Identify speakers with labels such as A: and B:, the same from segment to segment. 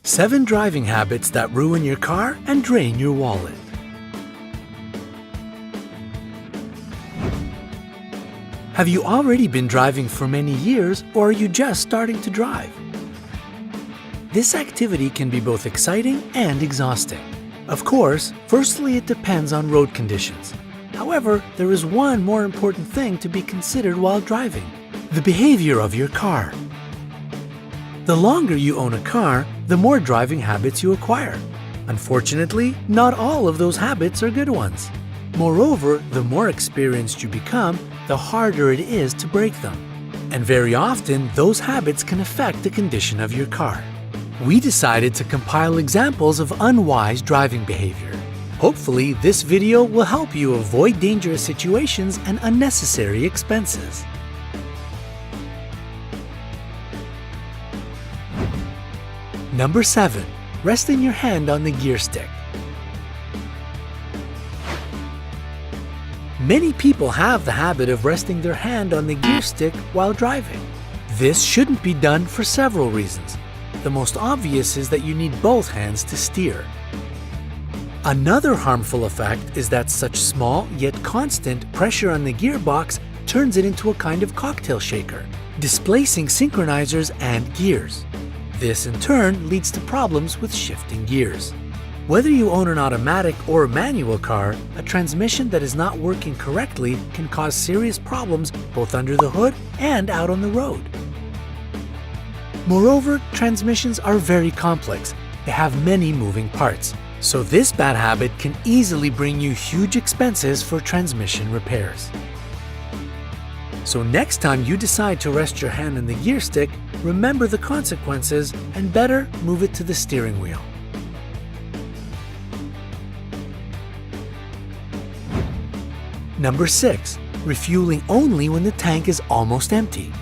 A: 7 driving habits that ruin your car and drain your wallet. Have you already been driving for many years, or are you just starting to drive? This activity can be both exciting and exhausting. Of course, firstly, it depends on road conditions. However, there is one more important thing to be considered while driving: the behavior of your car. The longer you own a car, the more driving habits you acquire. Unfortunately, not all of those habits are good ones. Moreover, the more experienced you become, the harder it is to break them. And very often, those habits can affect the condition of your car. We decided to compile examples of unwise driving behavior. Hopefully, this video will help you avoid dangerous situations and unnecessary expenses. Number 7. Resting your hand on the gear stick. Many people have the habit of resting their hand on the gear stick while driving. This shouldn't be done for several reasons. The most obvious is that you need both hands to steer. Another harmful effect is that such small yet constant pressure on the gearbox turns it into a kind of cocktail shaker, displacing synchronizers and gears. This in turn leads to problems with shifting gears. Whether you own an automatic or a manual car, a transmission that is not working correctly can cause serious problems both under the hood and out on the road. Moreover, transmissions are very complex. They have many moving parts, so this bad habit can easily bring you huge expenses for transmission repairs. So next time you decide to rest your hand on the gear stick, remember the consequences and better move it to the steering wheel. Number 6. Refueling only when the tank is almost empty.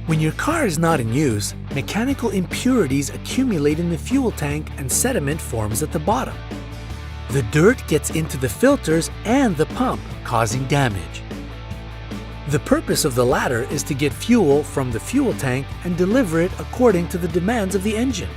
A: When your car is not in use, mechanical impurities accumulate in the fuel tank and sediment forms at the bottom. The dirt gets into the filters and the pump, causing damage. The purpose of the latter is to get fuel from the fuel tank and deliver it according to the demands of the engine.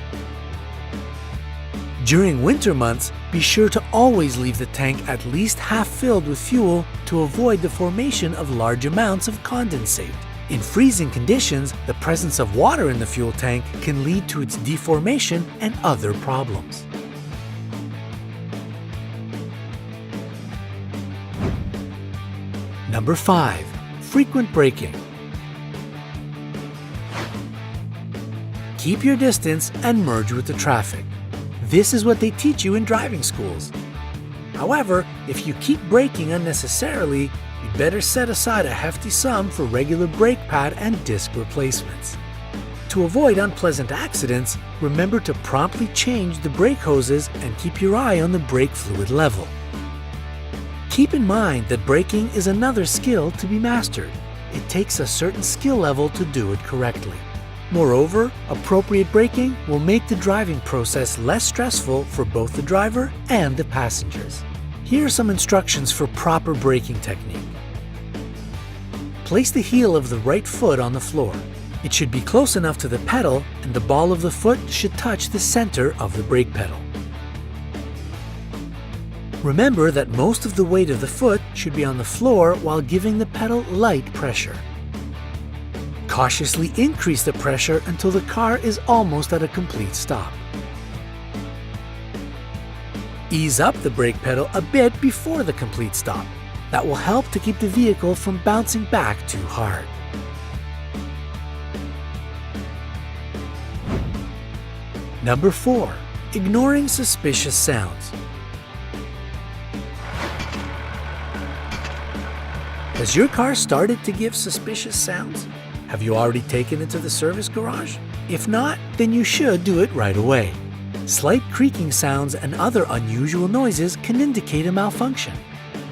A: During winter months, be sure to always leave the tank at least half filled with fuel to avoid the formation of large amounts of condensate. In freezing conditions, the presence of water in the fuel tank can lead to its deformation and other problems. Number 5. Frequent braking. Keep your distance and merge with the traffic. This is what they teach you in driving schools. However, if you keep braking unnecessarily, you'd better set aside a hefty sum for regular brake pad and disc replacements. To avoid unpleasant accidents, remember to promptly change the brake hoses and keep your eye on the brake fluid level. Keep in mind that braking is another skill to be mastered. It takes a certain skill level to do it correctly. Moreover, appropriate braking will make the driving process less stressful for both the driver and the passengers. Here are some instructions for proper braking technique. Place the heel of the right foot on the floor. It should be close enough to the pedal, and the ball of the foot should touch the center of the brake pedal. Remember that most of the weight of the foot should be on the floor while giving the pedal light pressure. Cautiously increase the pressure until the car is almost at a complete stop. Ease up the brake pedal a bit before the complete stop. That will help to keep the vehicle from bouncing back too hard. Number 4. Ignoring suspicious sounds. Has your car started to give suspicious sounds? Have you already taken it to the service garage? If not, then you should do it right away. Slight creaking sounds and other unusual noises can indicate a malfunction.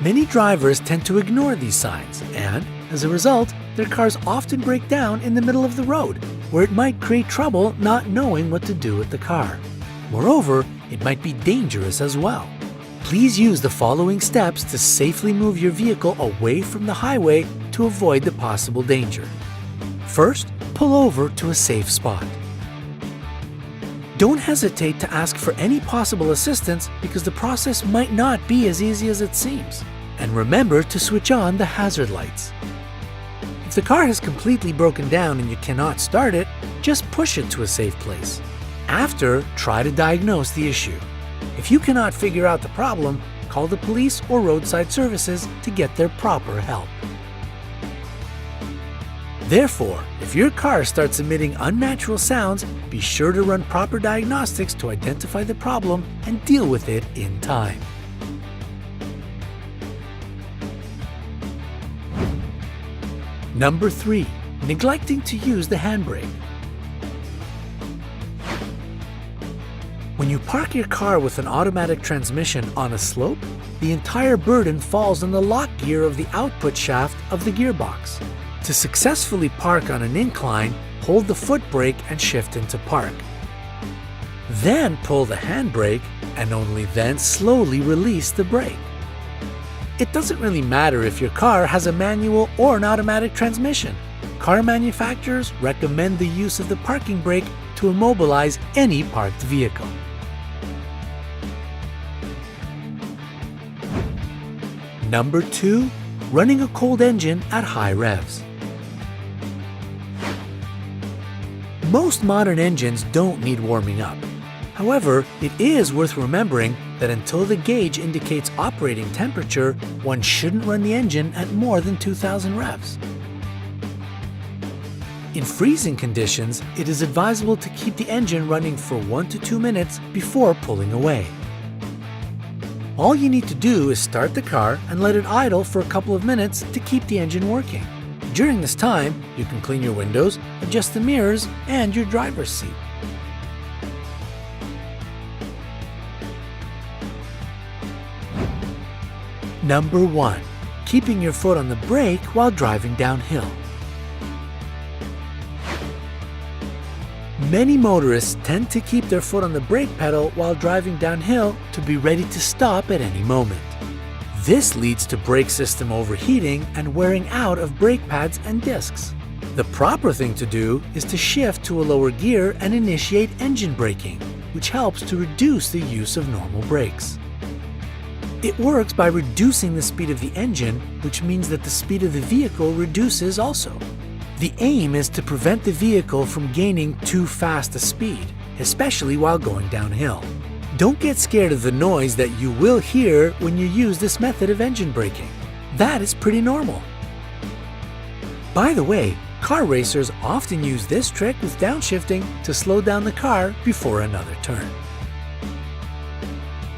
A: Many drivers tend to ignore these signs and, as a result, their cars often break down in the middle of the road, where it might create trouble not knowing what to do with the car. Moreover, it might be dangerous as well. Please use the following steps to safely move your vehicle away from the highway to avoid the possible danger. First, pull over to a safe spot. Don't hesitate to ask for any possible assistance because the process might not be as easy as it seems. And remember to switch on the hazard lights. If the car has completely broken down and you cannot start it, just push it to a safe place. After, try to diagnose the issue. If you cannot figure out the problem, call the police or roadside services to get their proper help. Therefore, if your car starts emitting unnatural sounds, be sure to run proper diagnostics to identify the problem and deal with it in time. Number 3. Neglecting to use the handbrake. When you park your car with an automatic transmission on a slope, the entire burden falls on the lock gear of the output shaft of the gearbox. To successfully park on an incline, hold the foot brake and shift into park. Then pull the handbrake and only then slowly release the brake. It doesn't really matter if your car has a manual or an automatic transmission. Car manufacturers recommend the use of the parking brake to immobilize any parked vehicle. Number 2. Running a cold engine at high revs. Most modern engines don't need warming up. However, it is worth remembering that until the gauge indicates operating temperature, one shouldn't run the engine at more than 2000 revs. In freezing conditions, it is advisable to keep the engine running for 1 to 2 minutes before pulling away. All you need to do is start the car and let it idle for a couple of minutes to keep the engine working. During this time, you can clean your windows, adjust the mirrors, and your driver's seat. Number 1. Keeping your foot on the brake while driving downhill. Many motorists tend to keep their foot on the brake pedal while driving downhill to be ready to stop at any moment. This leads to brake system overheating and wearing out of brake pads and discs. The proper thing to do is to shift to a lower gear and initiate engine braking, which helps to reduce the use of normal brakes. It works by reducing the speed of the engine, which means that the speed of the vehicle reduces also. The aim is to prevent the vehicle from gaining too fast a speed, especially while going downhill. Don't get scared of the noise that you will hear when you use this method of engine braking. That is pretty normal. By the way, car racers often use this trick with downshifting to slow down the car before another turn.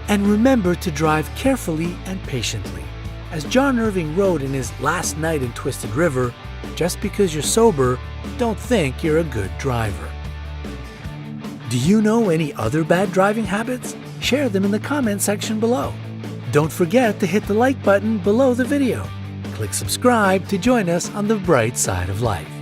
A: And remember to drive carefully and patiently. As John Irving wrote in his Last Night in Twisted River, just because you're sober, don't think you're a good driver. Do you know any other bad driving habits? Share them in the comment section below. Don't forget to hit the like button below the video. Click subscribe to join us on the bright side of life.